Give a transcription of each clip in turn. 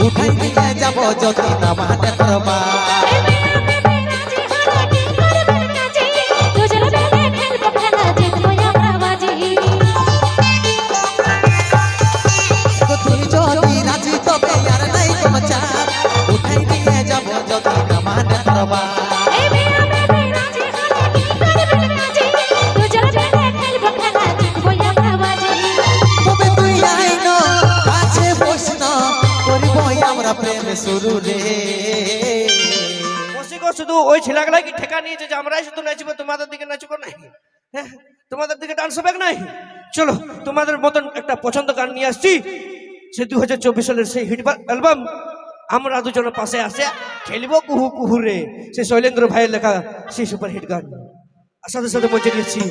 উঠাই নিয়ে যাব যদি না মানে করবা তুই যদি রাজি তবে আর নাই তোমার চাপ উঠাই নিয়ে যাব যদি না মানে করবা তবে তুই আইন কাছে বসন করিব আমরা প্রেম শুরু রে শুধু ওই ছেলেগুলাই কি ঠেকা নিয়েছে যে আমরাই শুধু নাচবো তোমাদের দিকে নাচবো নাই হ্যাঁ তোমাদের দিকে ডান্স হবে নাই চলো তোমাদের মতন একটা পছন্দ গান নিয়ে আসছি সে 2024 সালের সেই হিট অ্যালবাম আমরা দুজনের পাশে আসে খেলবো কুহু কুহু রে সে শৈলেন্দ্র ভাইয়ের লেখা সেই সুপার হিট গান আর সাথে সাথে মজে নিয়েছি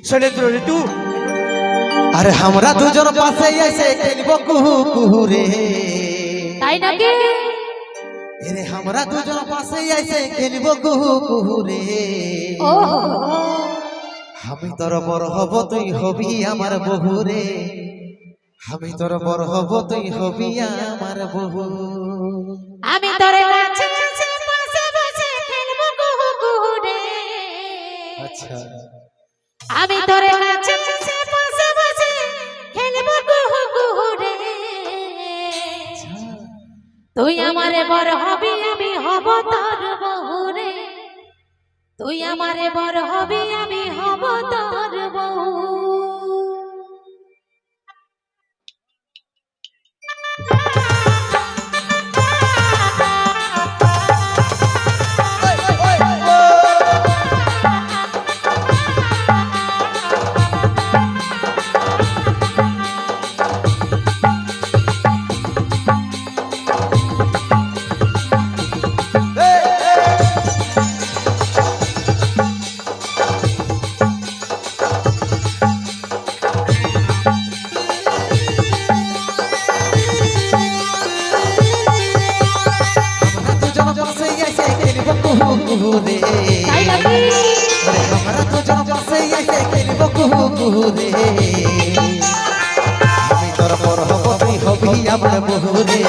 শৈলেন্দ্র ঋতু আরে আমরা দুজন পাশে এসে খেলবো কুহু কুহু রে তাই নাকি এরে আমরা দুজন পাশে এসে খেলবো কুহু কুহু রে ও আমি তোর বড় হব তুই হবি আমার বহু রে আমি তোর বড় হব তুই হবি আমার বহু আমি তোরে কাছে কাছে বসে বসে খেলবো কুহু কুহু রে আচ্ছা আমি তোরে কাছে কাছে বসে বসে খেলবো কুহু কুহু রে তুই আমারে বড় হবি আমি হব তোর বহু রে তুই আমারে বড় হবি আমি হব তোর বহু তাই নাকি আমরা দুজন পাশে এসে খেলবো কুহু কুহু রে আমি তোর বড় হব তুই হবি আমার বহু রে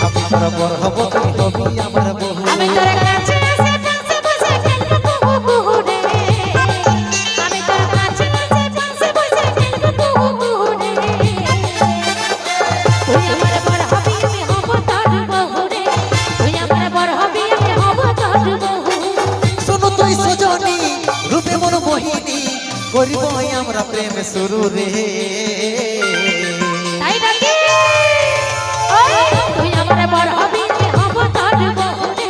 আমি তোর বড় হব তুই হবি আমার বহু আমি তোরে কাছে কাছে বসে বসে খেলবো কুহু কুহু রে আমি তোরে কাছে কাছে বসে বসে খেলবো কুহু কুহু রে তুই আমার বড় হবি আমি হব তোর বহু রে তুই আমার বড় হবি আমি হব তোর বহু শোনো তুই সজনী রূপে মন মোহিনী করিব আমরা প্রেম শুরু রে তাই নাকি তুই আমার বড় হবি আমি হব তোর বহু রে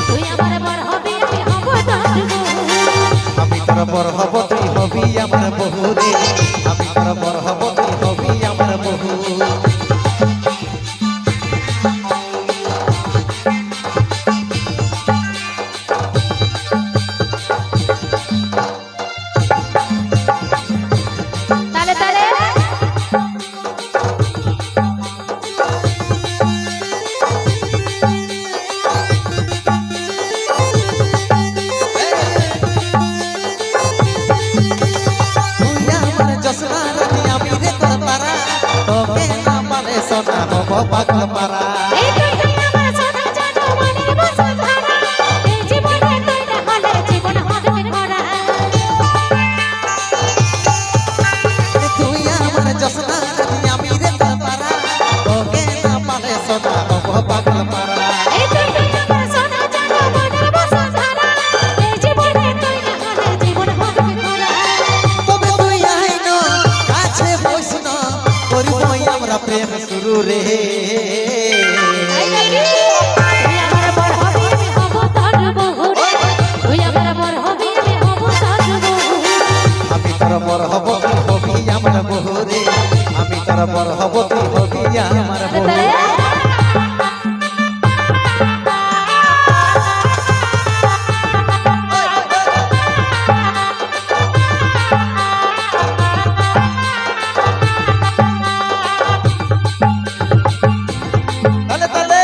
তুই আমার বড় হবি আমি হব তোর বহু আমি তোর বড় হব তুই হবি আমার বহু রে আমি তোর বড় হব তুই হবি আমার বহু তালে তালে তুই আমার জসনা রানী আমি রে তোর তারা তোকে না মানে সোনা হব পাগল পারা এই তুই আমার সোনা জানো মনের বসুন্ধরা এই জীবনে তুই না হলে জীবন হবে ভরা তুই আমার জসনা রানী আমি রে তোর তারা তোকে না মানে সোনা হব পাগল পারা এই তুই আমার সোনা জানো মনের বসুন্ধরা এই জীবনে তুই না হলে জীবন হবে ভরা তবে তুই আইন কাছে বসন করিব আমরা প্রেম শুরু রে তাই নাকি তুই আমার বড় হবি আমি হব তোর বহু রে তুই আমার বড় হবি আমি হব তোর বহু আমি তোর বড় হব তুই হবি আমার বহু রে আমি তোর বড় হব তুই হবি আমার বহু তালে তালে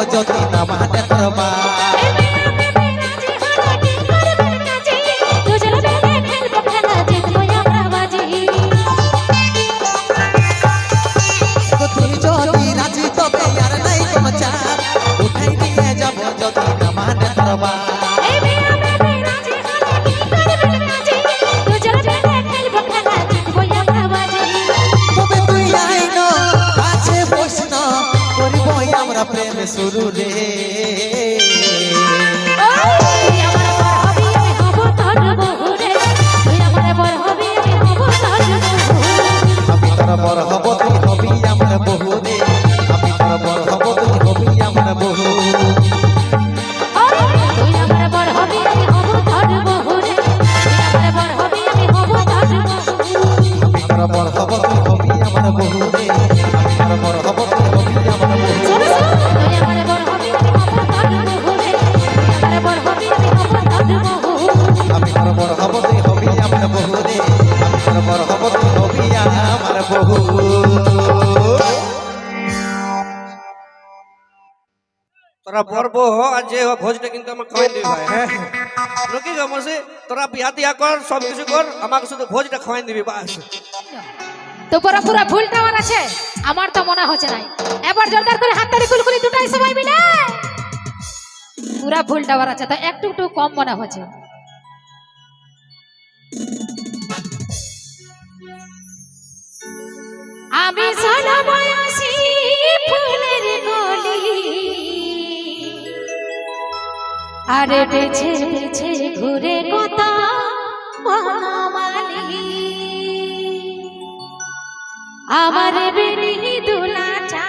যদি না মানে তোর মা তুই যদি রাজি তবে আর নাই কোনো চাপ উঠাই নিয়ে যাব যদি না মানে তোর মা তবে তুই আইন কাছে বসন করিব আমরা প্রেম শুরু রে আমি তোর বড় হব তুই হবি আমার বহু রে আমি তোর বড় হব তুই হবি আমার বহু আমি তোর বড় হব তুই হবি আমার বহু রে আমি তোর বড় হব তুই হবি আমার বহু আমি তোর বড় হব তুই হবি আমার বহু রে আমি তোর বড় হব তুই হবি আমার বহু তোরা পর্ব হ আর যে হ ভোজটা কিন্তু আমাকে খাওয়াই দিবি ভাই হ্যাঁ লোকে গমসে তোরা বিয়া টিয়া কর সব কিছু কর আমাকে শুধু ভোজটা খাওয়াই দিবি বাস তো পুরো পুরো ভুল টাওয়ার আছে আমার তো মনে হচ্ছে নাই এবার জোরদার করে হাত তালি কুলকুলি দুটাই সবাই মিলে পুরো ভুল টাওয়ার আছে তো একটু একটু কম মনে হচ্ছে আমি সোনা বয়সী ফুলের গলি আরে বেছে বেছে ঘুরে কত বনমালী আমার বেনি দুলা চা